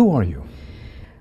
Who are you?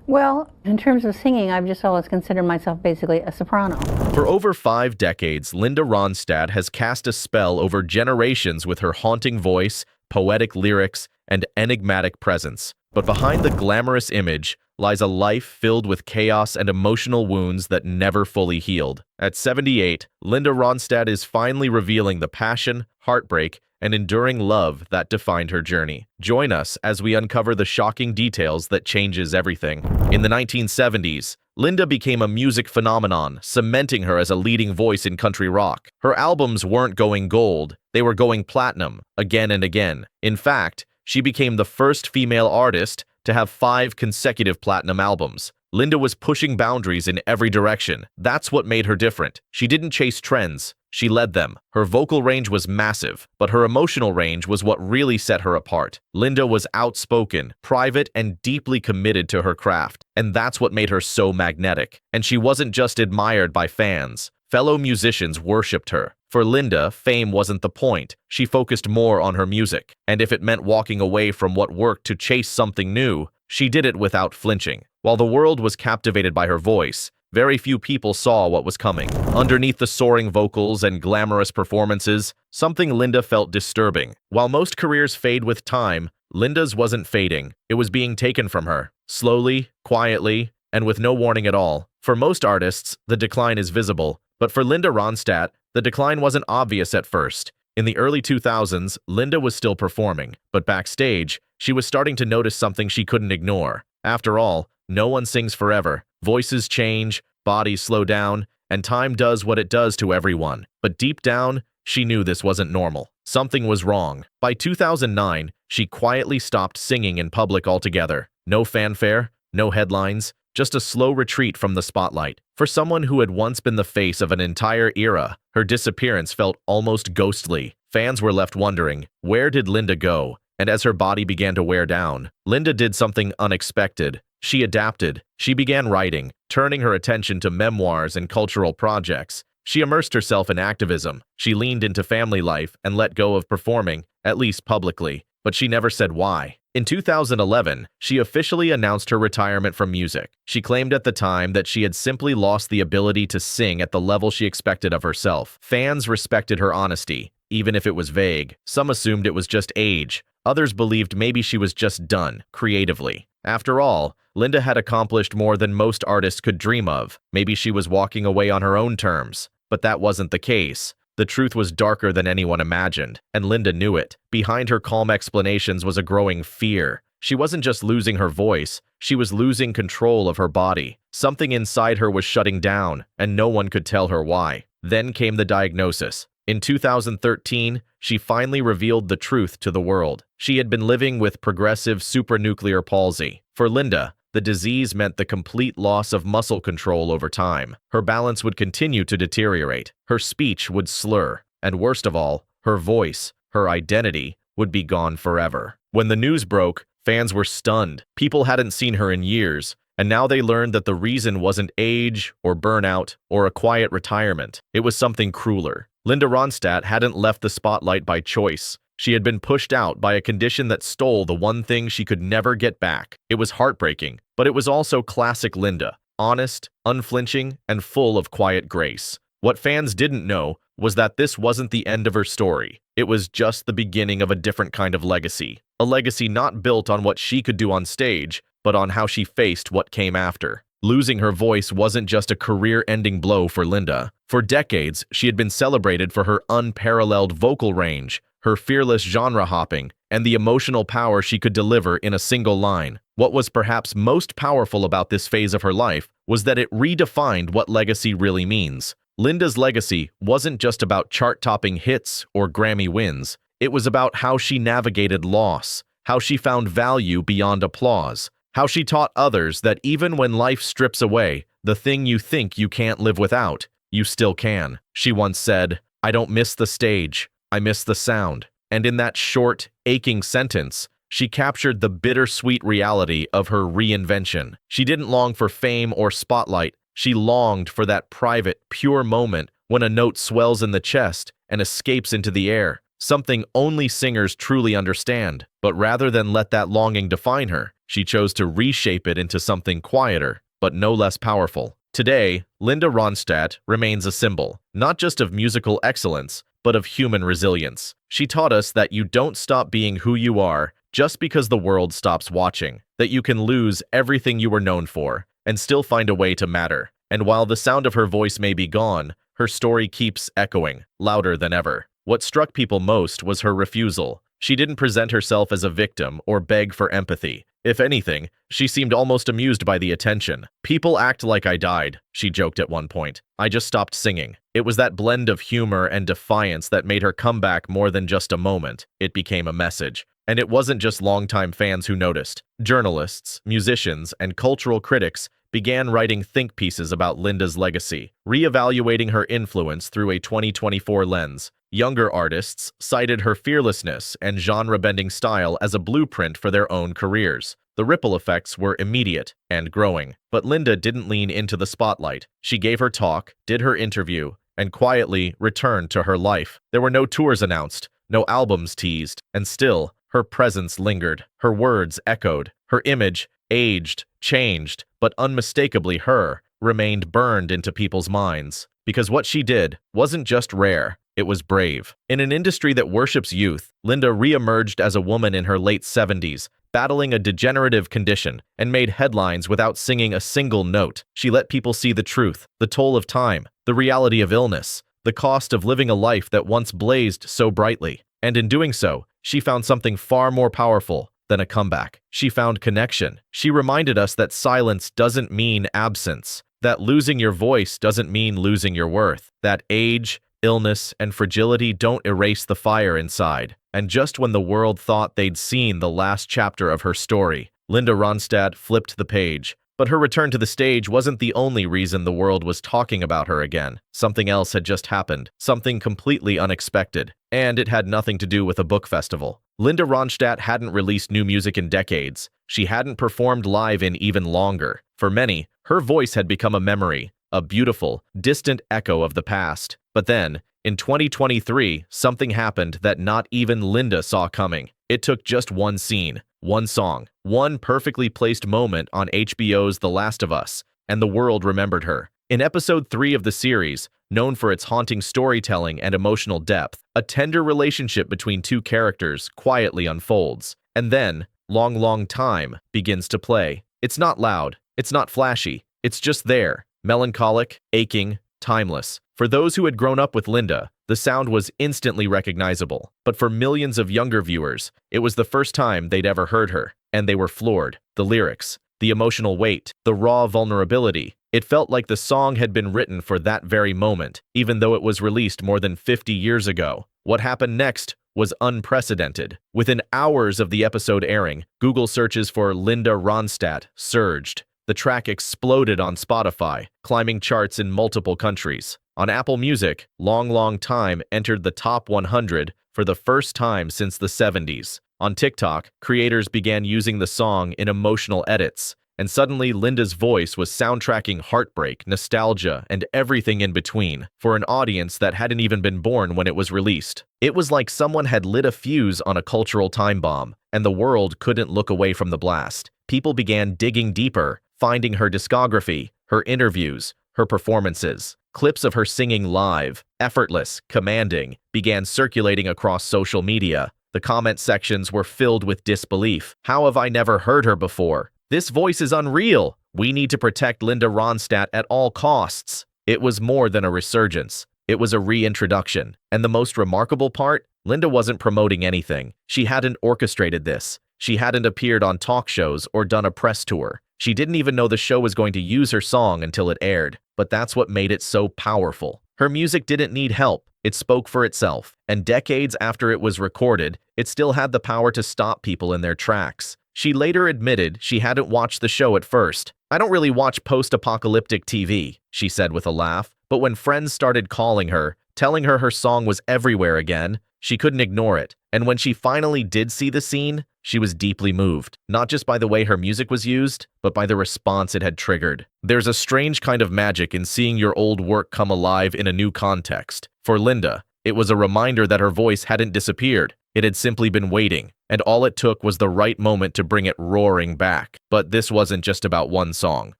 Well, in terms of singing, I've just always considered myself basically a soprano. For over 5 decades, Linda Ronstadt has cast a spell over generations with her haunting voice, poetic lyrics, and enigmatic presence. But behind the glamorous image lies a life filled with chaos and emotional wounds that never fully healed. At 78, Linda Ronstadt is finally revealing the passion, heartbreak, and enduring love that defined her journey. Join us as we uncover the shocking details that changes everything. In the 1970s, Linda became a music phenomenon, cementing her as a leading voice in country rock. Her albums weren't going gold, they were going platinum, again and again. In fact, she became the first female artist to have 5 consecutive platinum albums. Linda was pushing boundaries in every direction. That's what made her different. She didn't chase trends, she led them. Her vocal range was massive, but her emotional range was what really set her apart. Linda was outspoken, private, and deeply committed to her craft, and that's what made her so magnetic. And she wasn't just admired by fans. Fellow musicians worshipped her. For Linda, fame wasn't the point. She focused more on her music, and if it meant walking away from what worked to chase something new, she did it without flinching. While the world was captivated by her voice, very few people saw what was coming. Underneath the soaring vocals and glamorous performances, something Linda felt disturbing. While most careers fade with time, Linda's wasn't fading. It was being taken from her, slowly, quietly, and with no warning at all. For most artists, the decline is visible, but for Linda Ronstadt, the decline wasn't obvious at first. In the early 2000s, Linda was still performing, but backstage, she was starting to notice something she couldn't ignore. After all, no one sings forever. Voices change, bodies slow down, and time does what it does to everyone. But deep down, she knew this wasn't normal. Something was wrong. By 2009, she quietly stopped singing in public altogether. No fanfare, no headlines, just a slow retreat from the spotlight. For someone who had once been the face of an entire era, her disappearance felt almost ghostly. Fans were left wondering, where did Linda go? And as her body began to wear down, Linda did something unexpected. She adapted. She began writing, turning her attention to memoirs and cultural projects. She immersed herself in activism. She leaned into family life and let go of performing, at least publicly. But she never said why. In 2011, she officially announced her retirement from music. She claimed at the time that she had simply lost the ability to sing at the level she expected of herself. Fans respected her honesty, even if it was vague. Some assumed it was just age. Others believed maybe she was just done, creatively. After all, Linda had accomplished more than most artists could dream of. Maybe she was walking away on her own terms. But that wasn't the case. The truth was darker than anyone imagined, and Linda knew it. Behind her calm explanations was a growing fear. She wasn't just losing her voice, she was losing control of her body. Something inside her was shutting down, and no one could tell her why. Then came the diagnosis. In 2013, she finally revealed the truth to the world. She had been living with progressive supranuclear palsy. For Linda, the disease meant the complete loss of muscle control over time. Her balance would continue to deteriorate. Her speech would slur. And worst of all, her voice, her identity, would be gone forever. When the news broke, fans were stunned. People hadn't seen her in years, and now they learned that the reason wasn't age or burnout or a quiet retirement. It was something crueler. Linda Ronstadt hadn't left the spotlight by choice. She had been pushed out by a condition that stole the one thing she could never get back. It was heartbreaking, but it was also classic Linda, honest, unflinching, and full of quiet grace. What fans didn't know was that this wasn't the end of her story. It was just the beginning of a different kind of legacy. A legacy not built on what she could do on stage, but on how she faced what came after. Losing her voice wasn't just a career-ending blow for Linda. For decades, she had been celebrated for her unparalleled vocal range, her fearless genre hopping, and the emotional power she could deliver in a single line. What was perhaps most powerful about this phase of her life was that it redefined what legacy really means. Linda's legacy wasn't just about chart-topping hits or Grammy wins. It was about how she navigated loss, how she found value beyond applause, how she taught others that even when life strips away the thing you think you can't live without, you still can. She once said, "I don't miss the stage, I miss the sound." And in that short, aching sentence, she captured the bittersweet reality of her reinvention. She didn't long for fame or spotlight. She longed for that private, pure moment when a note swells in the chest and escapes into the air. something only singers truly understand. But rather than let that longing define her, she chose to reshape it into something quieter, but no less powerful. Today, Linda Ronstadt remains a symbol, not just of musical excellence, but of human resilience. She taught us that you don't stop being who you are just because the world stops watching, that you can lose everything you were known for and still find a way to matter. And while the sound of her voice may be gone, her story keeps echoing, louder than ever. What struck people most was her refusal. She didn't present herself as a victim or beg for empathy. If anything, she seemed almost amused by the attention. "People act like I died," she joked at one point. "I just stopped singing." It was that blend of humor and defiance that made her comeback more than just a moment. It became a message. And it wasn't just longtime fans who noticed. Journalists, musicians, and cultural critics began writing think pieces about Linda's legacy, reevaluating her influence through a 2024 lens. Younger artists cited her fearlessness and genre-bending style as a blueprint for their own careers. The ripple effects were immediate and growing. But Linda didn't lean into the spotlight. She gave her talk, did her interview, and quietly returned to her life. There were no tours announced, no albums teased, and still, her presence lingered. Her words echoed. Her image, aged, changed, but unmistakably her, remained burned into people's minds. Because what she did wasn't just rare, it was brave. In an industry that worships youth, Linda re-emerged as a woman in her late 70s, battling a degenerative condition, and made headlines without singing a single note. She let people see the truth, the toll of time, the reality of illness, the cost of living a life that once blazed so brightly. And in doing so, she found something far more powerful than a comeback. She found connection. She reminded us that silence doesn't mean absence, that losing your voice doesn't mean losing your worth, that age, illness, and fragility don't erase the fire inside. And just when the world thought they'd seen the last chapter of her story, Linda Ronstadt flipped the page. But her return to the stage wasn't the only reason the world was talking about her again. Something else had just happened, something completely unexpected, and it had nothing to do with a book festival. Linda Ronstadt hadn't released new music in decades. She hadn't performed live in even longer. For many, her voice had become a memory, a beautiful, distant echo of the past. But then, in 2023, something happened that not even Linda saw coming. It took just one scene, one song, one perfectly placed moment on HBO's The Last of Us, and the world remembered her. In episode 3 of the series, known for its haunting storytelling and emotional depth, a tender relationship between two characters quietly unfolds. And then, Long Time begins to play. It's not loud, it's not flashy, it's just there, melancholic, aching, timeless. For those who had grown up with Linda, the sound was instantly recognizable. But for millions of younger viewers, it was the first time they'd ever heard her, and they were floored. The lyrics, the emotional weight, the raw vulnerability. It felt like the song had been written for that very moment, even though it was released more than 50 years ago. What happened next was unprecedented. Within hours of the episode airing, Google searches for Linda Ronstadt surged. The track exploded on Spotify, climbing charts in multiple countries. On Apple Music, Long Time entered the top 100 for the first time since the 70s. On TikTok, creators began using the song in emotional edits, and suddenly Linda's voice was soundtracking heartbreak, nostalgia, and everything in between for an audience that hadn't even been born when it was released. It was like someone had lit a fuse on a cultural time bomb, and the world couldn't look away from the blast. People began digging deeper, finding her discography, her interviews, her performances. Clips of her singing live, effortless, commanding, began circulating across social media. The comment sections were filled with disbelief. How have I never heard her before? This voice is unreal. We need to protect Linda Ronstadt at all costs. It was more than a resurgence. It was a reintroduction. And the most remarkable part? Linda wasn't promoting anything. She hadn't orchestrated this. She hadn't appeared on talk shows or done a press tour. She didn't even know the show was going to use her song until it aired. But that's what made it so powerful. Her music didn't need help. It spoke for itself. And decades after it was recorded, it still had the power to stop people in their tracks. She later admitted she hadn't watched the show at first. "I don't really watch post-apocalyptic TV," she said with a laugh. But when friends started calling her, telling her her song was everywhere again, she couldn't ignore it. And when she finally did see the scene, she was deeply moved, not just by the way her music was used, but by the response it had triggered. There's a strange kind of magic in seeing your old work come alive in a new context. For Linda, It was a reminder that her voice hadn't disappeared. It had simply been waiting, and all it took was the right moment to bring it roaring back. But this wasn't just about one song.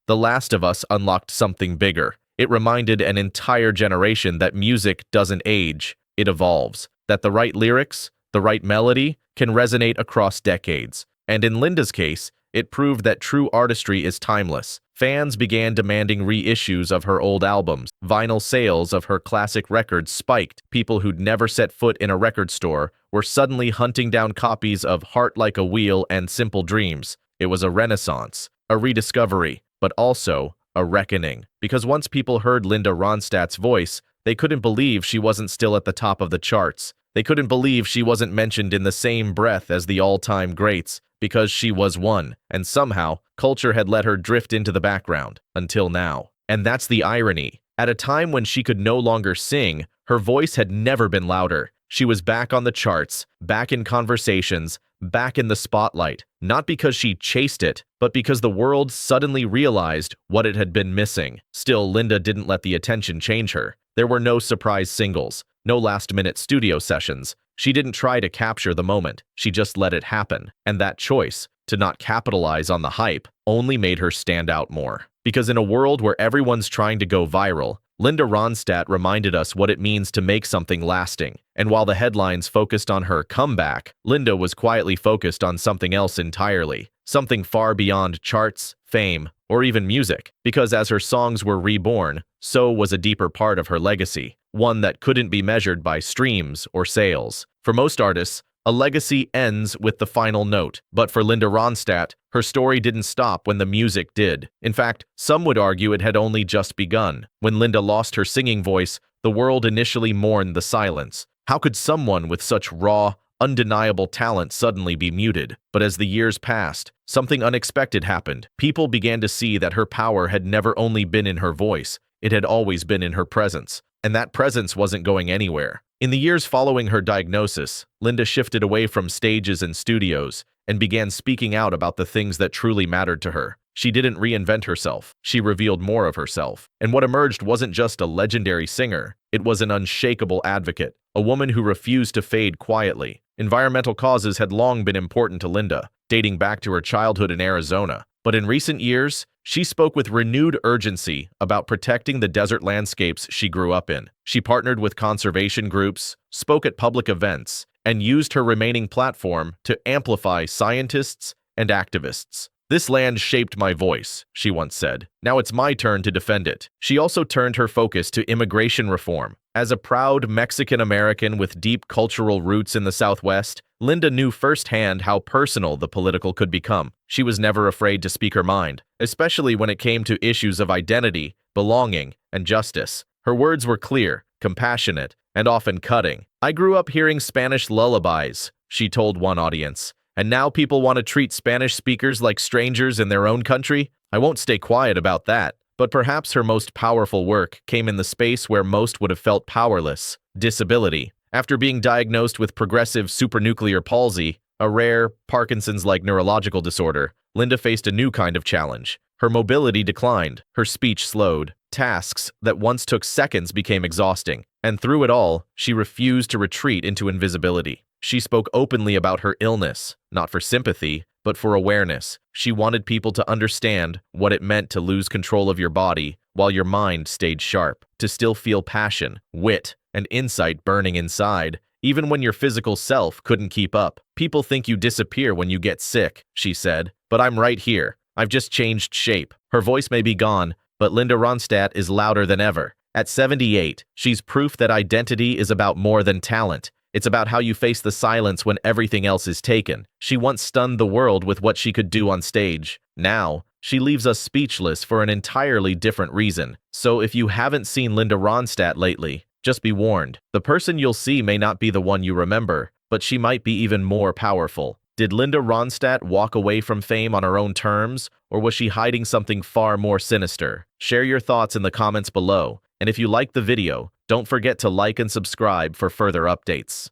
The Last of Us unlocked something bigger. It reminded an entire generation that music doesn't age, it evolves. That the right lyrics, the right melody, can resonate across decades. And in Linda's case, it proved that true artistry is timeless. Fans began demanding reissues of her old albums. Vinyl sales of her classic records spiked. People who'd never set foot in a record store were suddenly hunting down copies of Heart Like a Wheel and Simple Dreams. It was a renaissance, a rediscovery, but also a reckoning. Because once people heard Linda Ronstadt's voice, they couldn't believe she wasn't still at the top of the charts. They couldn't believe she wasn't mentioned in the same breath as the all-time greats, because she was one, and somehow, culture had let her drift into the background, until now. And that's the irony. At a time when she could no longer sing, her voice had never been louder. She was back on the charts, back in conversations, back in the spotlight, not because she chased it, but because the world suddenly realized what it had been missing. Still, Linda didn't let the attention change her. There were no surprise singles, no last-minute studio sessions. She didn't try to capture the moment, she just let it happen. And that choice, to not capitalize on the hype, only made her stand out more. Because in a world where everyone's trying to go viral, Linda Ronstadt reminded us what it means to make something lasting. And while the headlines focused on her comeback, Linda was quietly focused on something else entirely. Something far beyond charts, fame, or even music. Because as her songs were reborn, so was a deeper part of her legacy. One that couldn't be measured by streams or sales. For most artists, a legacy ends with the final note. But for Linda Ronstadt, her story didn't stop when the music did. In fact, some would argue it had only just begun. When Linda lost her singing voice, the world initially mourned the silence. How could someone with such raw, undeniable talent suddenly be muted? But as the years passed, something unexpected happened. People began to see that her power had never only been in her voice, it had always been in her presence. And that presence wasn't going anywhere. In the years following her diagnosis, Linda shifted away from stages and studios and began speaking out about the things that truly mattered to her. She didn't reinvent herself, she revealed more of herself. And what emerged wasn't just a legendary singer, it was an unshakable advocate, a woman who refused to fade quietly. Environmental causes had long been important to Linda, dating back to her childhood in Arizona. But in recent years, she spoke with renewed urgency about protecting the desert landscapes she grew up in. She partnered with conservation groups, spoke at public events, and used her remaining platform to amplify scientists and activists. "This land shaped my voice," she once said. "Now it's my turn to defend it." She also turned her focus to immigration reform. As a proud Mexican-American with deep cultural roots in the Southwest, Linda knew firsthand how personal the political could become. She was never afraid to speak her mind, especially when it came to issues of identity, belonging, and justice. Her words were clear, compassionate, and often cutting. "I grew up hearing Spanish lullabies," she told one audience. "And now people want to treat Spanish speakers like strangers in their own country? I won't stay quiet about that." But perhaps her most powerful work came in the space where most would have felt powerless: disability. After being diagnosed with progressive supranuclear palsy, a rare, Parkinson's-like neurological disorder, Linda faced a new kind of challenge. Her mobility declined, her speech slowed. Tasks that once took seconds became exhausting. And through it all, she refused to retreat into invisibility. She spoke openly about her illness, not for sympathy, but for awareness. She wanted people to understand what it meant to lose control of your body while your mind stayed sharp, to still feel passion, wit, and insight burning inside, even when your physical self couldn't keep up. "People think you disappear when you get sick," she said, "but I'm right here. I've just changed shape." Her voice may be gone, but Linda Ronstadt is louder than ever. At 78, she's proof that identity is about more than talent. It's about how you face the silence when everything else is taken. She once stunned the world with what she could do on stage. Now, she leaves us speechless for an entirely different reason. So if you haven't seen Linda Ronstadt lately, just be warned. The person you'll see may not be the one you remember, but she might be even more powerful. Did Linda Ronstadt walk away from fame on her own terms, or was she hiding something far more sinister? Share your thoughts in the comments below, and if you liked the video, don't forget to like and subscribe for further updates.